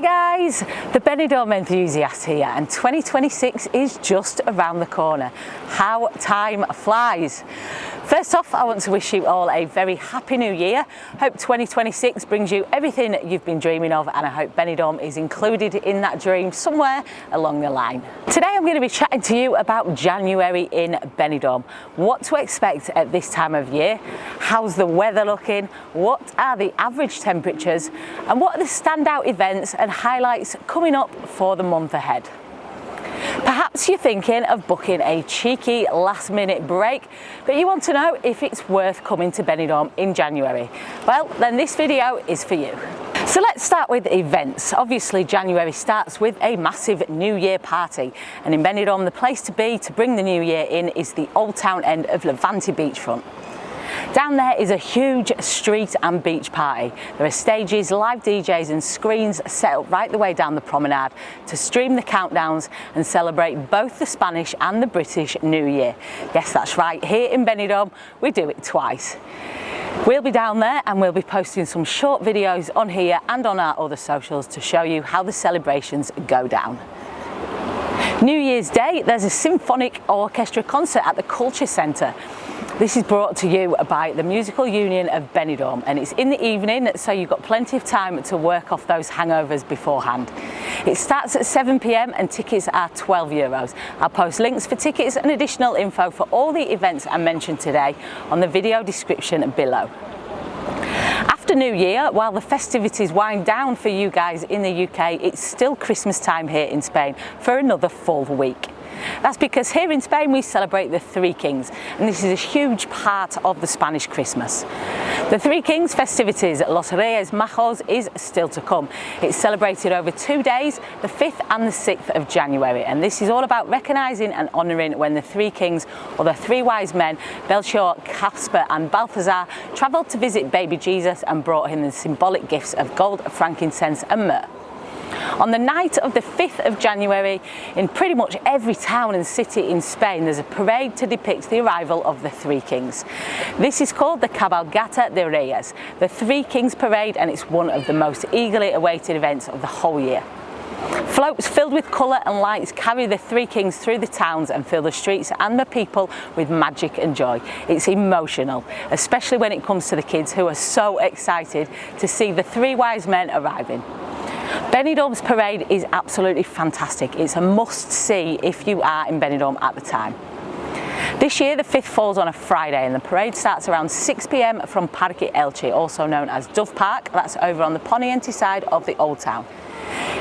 Hi guys, the Benidorm enthusiast here, and 2026 is just around the corner. How time flies. First off, I want to wish you all a very happy new year. Hope 2026 brings you everything you've been dreaming of, and I hope Benidorm is included in that dream somewhere along the line. Today I'm going to be chatting to you about January in Benidorm, what to expect at this time of year, how's the weather looking, what are the average temperatures, and what are the standout events and highlights coming up for the month ahead. Perhaps you're thinking of booking a cheeky last-minute break, but you want to know if it's worth coming to Benidorm in January. Well, then this video is for you. So let's start with events. Obviously, January starts with a massive New Year party, and in Benidorm, the place to be to bring the New Year in is the Old Town end of Levante beachfront. Down there is a huge street and beach party. There are stages, live DJs and screens set up right the way down the promenade to stream the countdowns and celebrate both the Spanish and the British New Year. Yes, that's right, here in Benidorm we do it twice. We'll be down there and we'll be posting some short videos on here and on our other socials to show you how the celebrations go down. New Year's Day, there's a symphonic orchestra concert at the Culture Centre. This is brought to you by the Musical Union of Benidorm, and it's in the evening, so you've got plenty of time to work off those hangovers beforehand. It starts at 7 p.m. and tickets are €12. I'll post links for tickets and additional info for all the events I mentioned today on the video description below. After New Year, while the festivities wind down for you guys in the UK, it's still Christmas time here in Spain for another full week. That's because here in Spain we celebrate the Three Kings, and this is a huge part of the Spanish Christmas. The Three Kings festivities, Los Reyes Magos, is still to come. It's celebrated over 2 days, the 5th and the 6th of January, and this is all about recognising and honouring when the Three Kings, or the Three Wise Men, Melchior, Caspar and Balthazar, travelled to visit baby Jesus and brought him the symbolic gifts of gold, frankincense and myrrh. On the night of the 5th of January, in pretty much every town and city in Spain, there's a parade to depict the arrival of the Three Kings. This is called the Cabalgata de Reyes, the Three Kings Parade, and it's one of the most eagerly awaited events of the whole year. Floats filled with colour and lights carry the Three Kings through the towns and fill the streets and the people with magic and joy. It's emotional, especially when it comes to the kids who are so excited to see the Three Wise Men arriving. Benidorm's parade is absolutely fantastic. It's a must-see if you are in Benidorm at the time. This year the 5th falls on a Friday, and the parade starts around 6 p.m. from Parque Elche, also known as Dove Park. That's over on the Poniente side of the Old Town.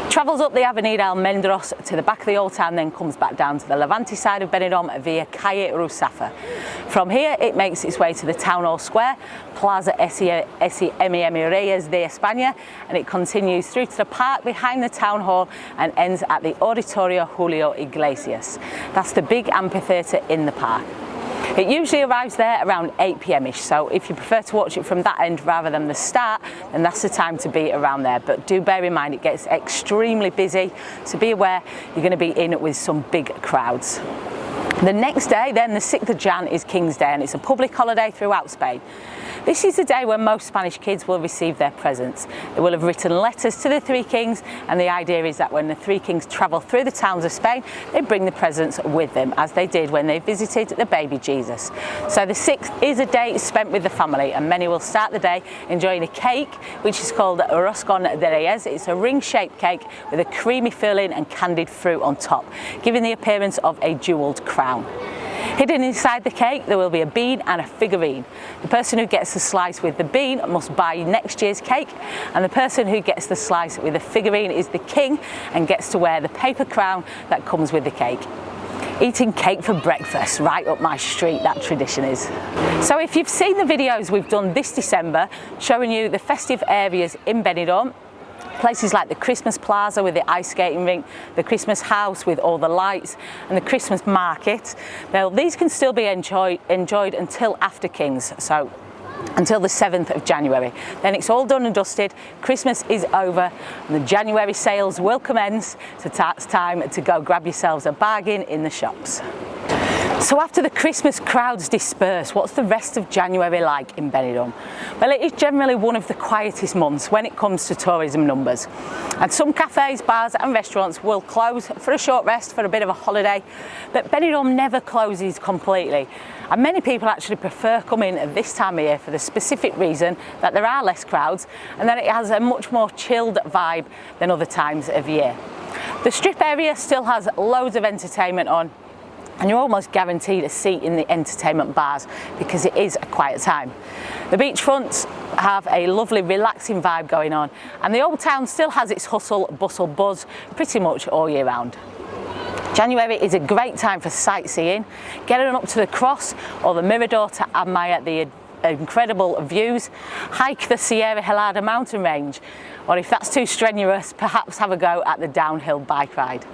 Travels up the Avenida Almendros to the back of the Old Town, then comes back down to the Levante side of Benidorm via Calle Rusafa. From here it makes its way to the Town Hall Square, Plaza M. Reyes de España, and it continues through to the park behind the Town Hall and ends at the Auditorio Julio Iglesias. That's the big amphitheatre in the park. It usually arrives there around 8 p.m-ish, so if you prefer to watch it from that end rather than the start, then that's the time to be around there. But do bear in mind it gets extremely busy, so be aware you're going to be in with some big crowds. The next day, then, the 6th of Jan, is King's Day, and it's a public holiday throughout Spain. This is the day when most Spanish kids will receive their presents. They will have written letters to the Three Kings, and the idea is that when the Three Kings travel through the towns of Spain, they bring the presents with them, as they did when they visited the baby Jesus. So the 6th is a day spent with the family, and many will start the day enjoying a cake, which is called Roscon de Reyes. It's a ring-shaped cake with a creamy filling and candied fruit on top, giving the appearance of a jewelled crown. Hidden inside the cake there will be a bean and a figurine. The person who gets the slice with the bean must buy next year's cake, and the person who gets the slice with the figurine is the king and gets to wear the paper crown that comes with the cake. Eating cake for breakfast, right up my street, that tradition is. So if you've seen the videos we've done this December showing you the festive areas in Benidorm, places like the Christmas Plaza with the ice skating rink, the Christmas house with all the lights, and the Christmas market, now these can still be enjoyed until after Kings, so until the 7th of January. Then it's all done and dusted, Christmas is over, and the January sales will commence, so it's time to go grab yourselves a bargain in the shops. So after the Christmas crowds disperse, what's the rest of January like in Benidorm? Well, it is generally one of the quietest months when it comes to tourism numbers. And some cafes, bars and restaurants will close for a short rest, for a bit of a holiday, but Benidorm never closes completely. And many people actually prefer coming at this time of year for the specific reason that there are less crowds and that it has a much more chilled vibe than other times of year. The strip area still has loads of entertainment on, and you're almost guaranteed a seat in the entertainment bars because it is a quiet time. The beachfronts have a lovely relaxing vibe going on, and the old town still has its hustle, bustle, buzz pretty much all year round. January is a great time for sightseeing. Get on up to the Cross or the Mirador to admire the incredible views, hike the Sierra Helada mountain range, or if that's too strenuous, perhaps have a go at the downhill bike ride.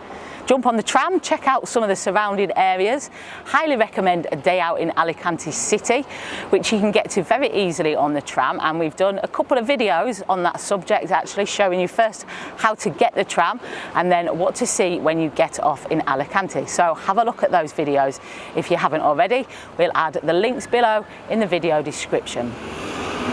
Jump on the tram, check out some of the surrounding areas. Highly recommend a day out in Alicante City, which you can get to very easily on the tram, and we've done a couple of videos on that subject, actually showing you first how to get the tram and then what to see when you get off in Alicante. So have a look at those videos if you haven't already. We'll add the links below in the video description.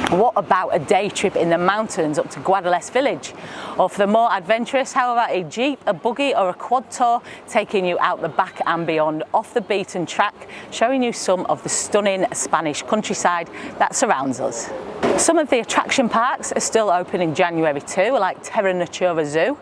What about a day trip in the mountains up to Guadalest village? Or for the more adventurous, how about a jeep, a buggy or a quad tour taking you out the back and beyond, off the beaten track, showing you some of the stunning Spanish countryside that surrounds us. Some of the attraction parks are still open in January too, like Terra Natura Zoo.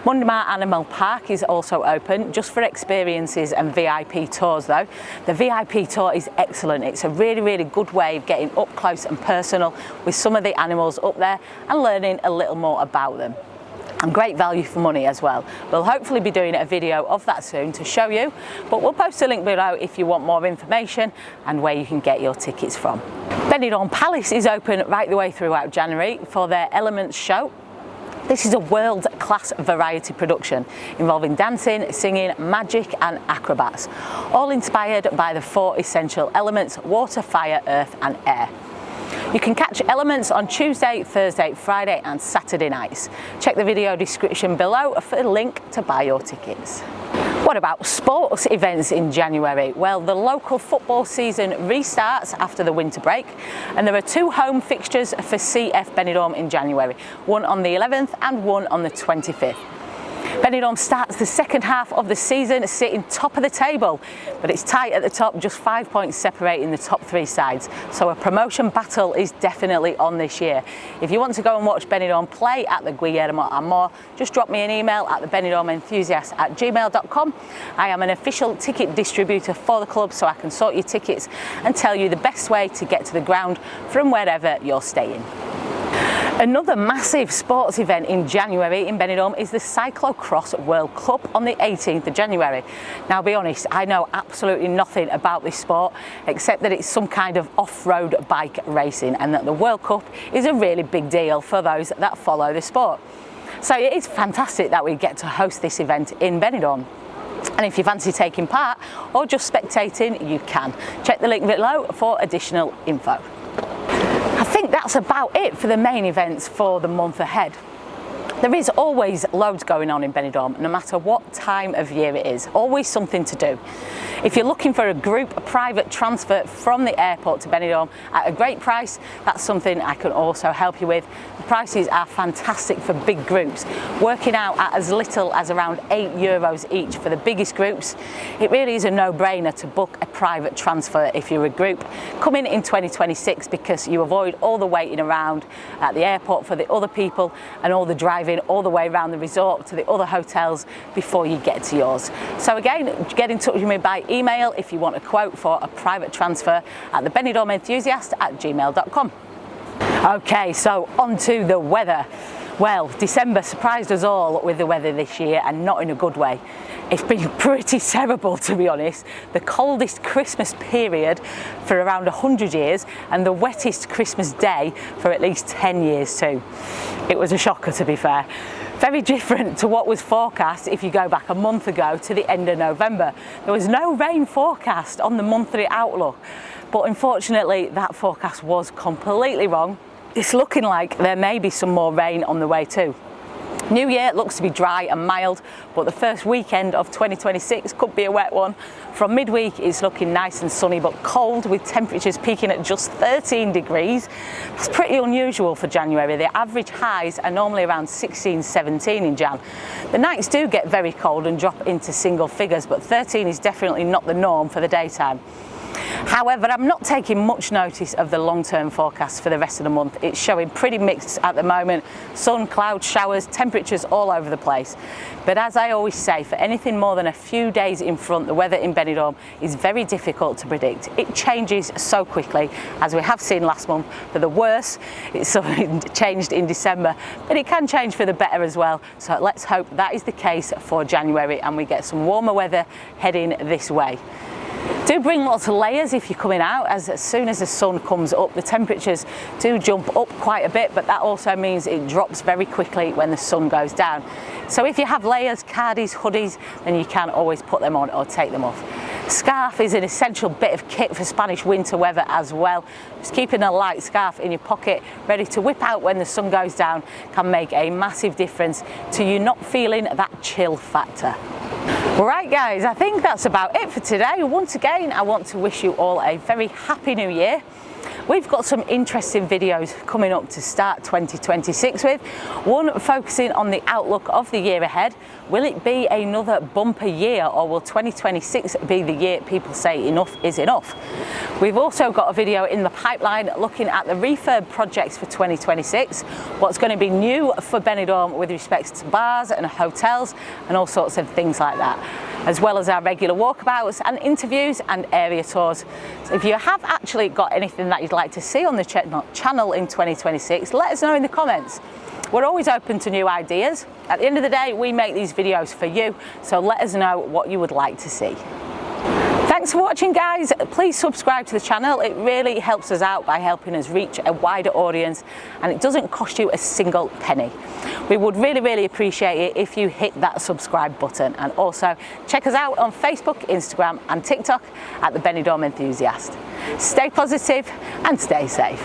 Mundemar Animal Park is also open, just for experiences and VIP tours though. The VIP tour is excellent. It's a really good way of getting up close and personal with some of the animals up there and learning a little more about them. And great value for money as well. We'll hopefully be doing a video of that soon to show you, but we'll post a link below if you want more information and where you can get your tickets from. Benidorm Palace is open right the way throughout January for their Elements show. This is a world-class variety production involving dancing, singing, magic and acrobats, all inspired by the 4 essential elements: water, fire, earth and air. You can catch Elements on Tuesday, Thursday, Friday and Saturday nights. Check the video description below for a link to buy your tickets. What about sports events in January? Well, the local football season restarts after the winter break, and there are 2 home fixtures for CF Benidorm in January, one on the 11th and one on the 25th. Benidorm starts the second half of the season sitting top of the table, but it's tight at the top, just 5 points separating the top 3 sides. So a promotion battle is definitely on this year. If you want to go and watch Benidorm play at the Guillermo Amor, just drop me an email at thebenidormenthusiast@gmail.com. I am an official ticket distributor for the club, so I can sort your tickets and tell you the best way to get to the ground from wherever you're staying. Another massive sports event in January in Benidorm is the Cyclocross World Cup on the 18th of January. Now, I'll be honest, I know absolutely nothing about this sport except that it's some kind of off-road bike racing and that the World Cup is a really big deal for those that follow the sport. So it is fantastic that we get to host this event in Benidorm. And if you fancy taking part or just spectating, you can. Check the link below for additional info. I think that's about it for the main events for the month ahead. There is always loads going on in Benidorm, no matter what time of year it is, always something to do. If you're looking for a private transfer from the airport to Benidorm at a great price, that's something I can also help you with. The prices are fantastic for big groups, working out at as little as around €8 each for the biggest groups. It really is a no-brainer to book a private transfer if you're a group coming in 2026, because you avoid all the waiting around at the airport for the other people and all the driving all the way around the resort to the other hotels before you get to yours. So again, get in touch with me by email if you want a quote for a private transfer at thebenidormenthusiast@gmail.com. Okay, so on to the weather. Well, December surprised us all with the weather this year, and not in a good way. It's been pretty terrible, to be honest. The coldest Christmas period for around 100 years and the wettest Christmas day for at least 10 years too. It was a shocker, to be fair. Very different to what was forecast if you go back a month ago to the end of November. There was no rain forecast on the monthly outlook, but unfortunately that forecast was completely wrong. It's looking like there may be some more rain on the way too. New Year looks to be dry and mild, but the first weekend of 2026 could be a wet one. From midweek, it's looking nice and sunny but cold, with temperatures peaking at just 13 degrees. That's pretty unusual for January. The average highs are normally around 16, 17 in Jan. The nights do get very cold and drop into single figures, but 13 is definitely not the norm for the daytime. However, I'm not taking much notice of the long-term forecast for the rest of the month. It's showing pretty mixed at the moment. Sun, clouds, showers, temperatures all over the place. But as I always say, for anything more than a few days in front, the weather in Benidorm is very difficult to predict. It changes so quickly, as we have seen last month, for the worse. It's changed in December, but it can change for the better as well. So let's hope that is the case for January and we get some warmer weather heading this way. Do bring lots of layers if you're coming out, as soon as the sun comes up, the temperatures do jump up quite a bit, but that also means it drops very quickly when the sun goes down. So if you have layers, cardies, hoodies, then you can always put them on or take them off. Scarf is an essential bit of kit for Spanish winter weather as well. Just keeping a light scarf in your pocket, ready to whip out when the sun goes down, can make a massive difference to you not feeling that chill factor. Right guys, I think that's about it for today. Once again, I want to wish you all a very happy new year. We've got some interesting videos coming up to start 2026 with. One focusing on the outlook of the year ahead. Will it be another bumper year, or will 2026 be the year people say enough is enough? We've also got a video in the pipeline looking at the refurb projects for 2026, what's going to be new for Benidorm with respect to bars and hotels and all sorts of things like that, as well as our regular walkabouts and interviews and area tours. So if you have actually got anything that you'd like to see on the channel in 2026, let us know in the comments. We're always open to new ideas. At the end of the day, we make these videos for you, so let us know what you would like to see. Thanks for watching guys. Please subscribe to the channel. It really helps us out by helping us reach a wider audience, and it doesn't cost you a single penny. We would really appreciate it if you hit that subscribe button, and also check us out on Facebook, Instagram and TikTok at the Benidorm Enthusiast. Stay positive and stay safe.